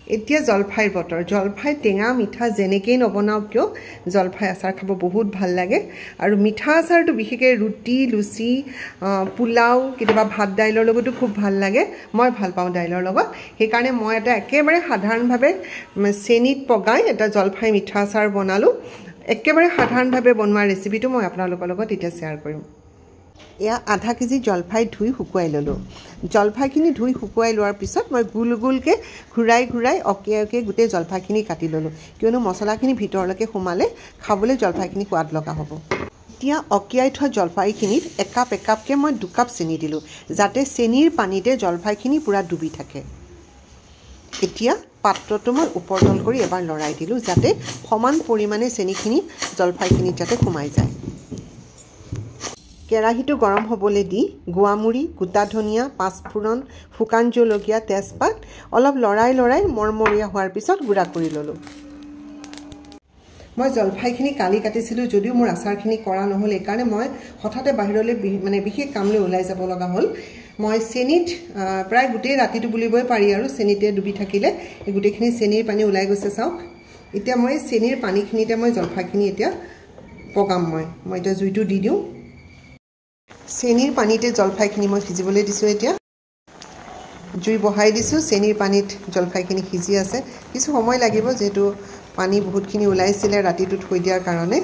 এতিয়া জলফাইৰ বতৰ জলফাই টেঙা মিঠা যেনেকেই নবনাও কিয় জলফাই আচাৰ খাব বহুত ভাল লাগে আৰু মিঠা আচাৰটো বিশেষকৈ ৰুটি লুচি পোলাও কেতিয়াবা ভাত দাইলৰ লগতো খুব ভাল লাগে মই ভাল পাওঁ দাইলৰ লগত সেইকাৰণে মই এটা একেবাৰে সাধাৰণভাৱে চেনিত পগাই এটা জলফাই মিঠা আচাৰ বনালোঁ একেবাৰে সাধাৰণভাৱে বনোৱা ৰেচিপিটো মই আপোনালোকৰ লগত এতিয়া শ্বেয়াৰ কৰিম এয়া আধা কেজি জলফাই ধুই শুকুৱাই ল'লোঁ জলফাইখিনি ধুই শুকুৱাই লোৱাৰ পিছত মই গোল গোলকৈ ঘূৰাই ঘূৰাই অকিয়াকৈ গোটেই জলফাইখিনি কাটি ল'লোঁ কিয়নো মছলাখিনি ভিতৰলৈকে সোমালে খাবলৈ জলফাইখিনি সোৱাদ লগা হ'ব এতিয়া অকিয়াই থোৱা জলফাইখিনিত একাপকৈ মই 2 কাপ চেনি দিলোঁ যাতে চেনিৰ পানীতে জলফাইখিনি পূৰা ডুবি থাকে এতিয়া পাত্ৰটো মই ওপৰতল কৰি এবাৰ লৰাই দিলোঁ যাতে সমান পৰিমাণে চেনিখিনি জলফাইখিনিত যাতে সোমাই যায় কেৰাহীটো গৰম হ'বলৈ দি গুৱামুৰি গোটা ধনিয়া পাঁচফোৰণ শুকান জলকীয়া তেজপাত অলপ লৰাই মৰমৰীয়া হোৱাৰ পিছত গুড়া কৰি ল'লোঁ মই জলফাইখিনি কালি কাটিছিলোঁ যদিও মোৰ আচাৰখিনি কৰা নহ'ল এইকাৰণে মই হঠাতে বাহিৰলৈ মানে বিশেষ কামলৈ ওলাই যাব লগা হ'ল মই চেনিত প্ৰায় গোটেই ৰাতিটো বুলিবই পাৰি আৰু চেনিতে ডুবি থাকিলে এই গোটেইখিনি চেনিৰ পানী ওলাই গৈছে চাওক এতিয়া মই চেনিৰ পানীখিনিতে মই জলফাইখিনি এতিয়া পগাম মই এতিয়া জুইটো দি দিওঁ চেনিৰ পানীতে জলফাইখিনি মই সিজিবলৈ দিছোঁ এতিয়া জুই বহাই দিছোঁ চেনিৰ পানীত জলফাইখিনি সিজি আছে কিছু সময় লাগিব যেহেতু পানী বহুতখিনি ওলাইছিলে ৰাতিটো থৈ দিয়াৰ কাৰণে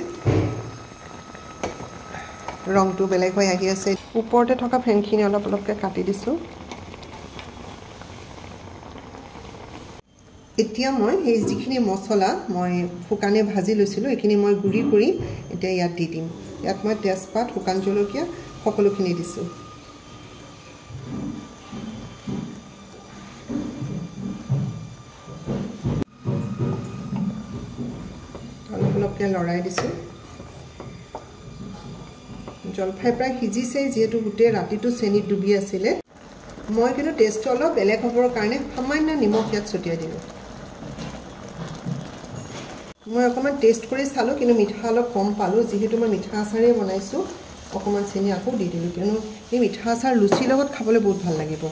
ৰংটো বেলেগ হৈ আহি আছে ওপৰতে থকা ফেনখিনি অলপকৈ কাটি দিছোঁ এতিয়া মই এই যিখিনি মছলা মই শুকানে ভাজি লৈছিলোঁ এইখিনি মই গুড়ি কৰি এতিয়া ইয়াত দি দিম ইয়াত মই তেজপাত শুকান জলকীয়া সকলোখিনি দিছোঁ অলপকৈ লৰাই দিছোঁ জলফাই প্ৰায় সিজিছে যিহেতু গোটেই ৰাতিটো চেনিত ডুবি আছিলে মই কিন্তু টেষ্টটো অলপ বেলেগ হ'বৰ কাৰণে সামান্য নিমখ ইয়াত ছটিয়াই দিলোঁ মই অকণমান টেষ্ট কৰি চালোঁ কিন্তু মিঠা অলপ কম পালোঁ যিহেতু মই মিঠা আচাৰেই বনাইছোঁ অকণমান চেনি আকৌ দি দিলোঁ কিয়নো এই মিঠা আচাৰ লুচিৰ লগত খাবলৈ বহুত ভাল লাগিব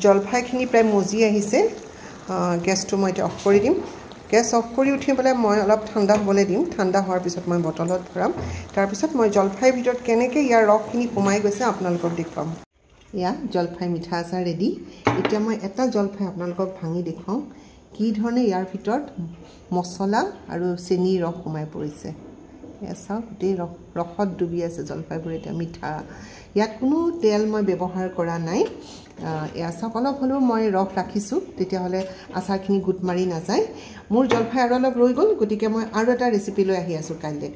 জলফাইখিনি প্ৰায় মজি আহিছে গেছটো মই এতিয়া অফ কৰি দিম গেছ অফ কৰি উঠি পেলাই মই অলপ ঠাণ্ডা হ'বলৈ দিম ঠাণ্ডা হোৱাৰ পিছত মই বটলত ভৰাম তাৰপিছত মই জলফাইৰ ভিতৰত কেনেকৈ ইয়াৰ ৰসখিনি সোমাই গৈছে আপোনালোকক দেখুৱাম এয়া জলফাই মিঠা আচাৰ ৰেডি এতিয়া মই এটা জলফাই আপোনালোকক ভাঙি দেখুৱাওঁ কি ধৰণে ইয়াৰ ভিতৰত মছলা আৰু চেনিৰ ৰস সোমাই পৰিছে এয়া চাওক গোটেই ৰসত ডুবি আছে জলফাইবোৰ এতিয়া মিঠা ইয়াত কোনো তেল মই ব্যৱহাৰ কৰা নাই এয়া চাওক অলপ হ'লেও মই ৰস ৰাখিছোঁ তেতিয়াহ'লে আচাৰখিনি গোট মাৰি নাযায় মোৰ জলফাই আৰু অলপ ৰৈ গ'ল গতিকে মই আৰু এটা ৰেচিপি লৈ আহি আছোঁ কাইলৈ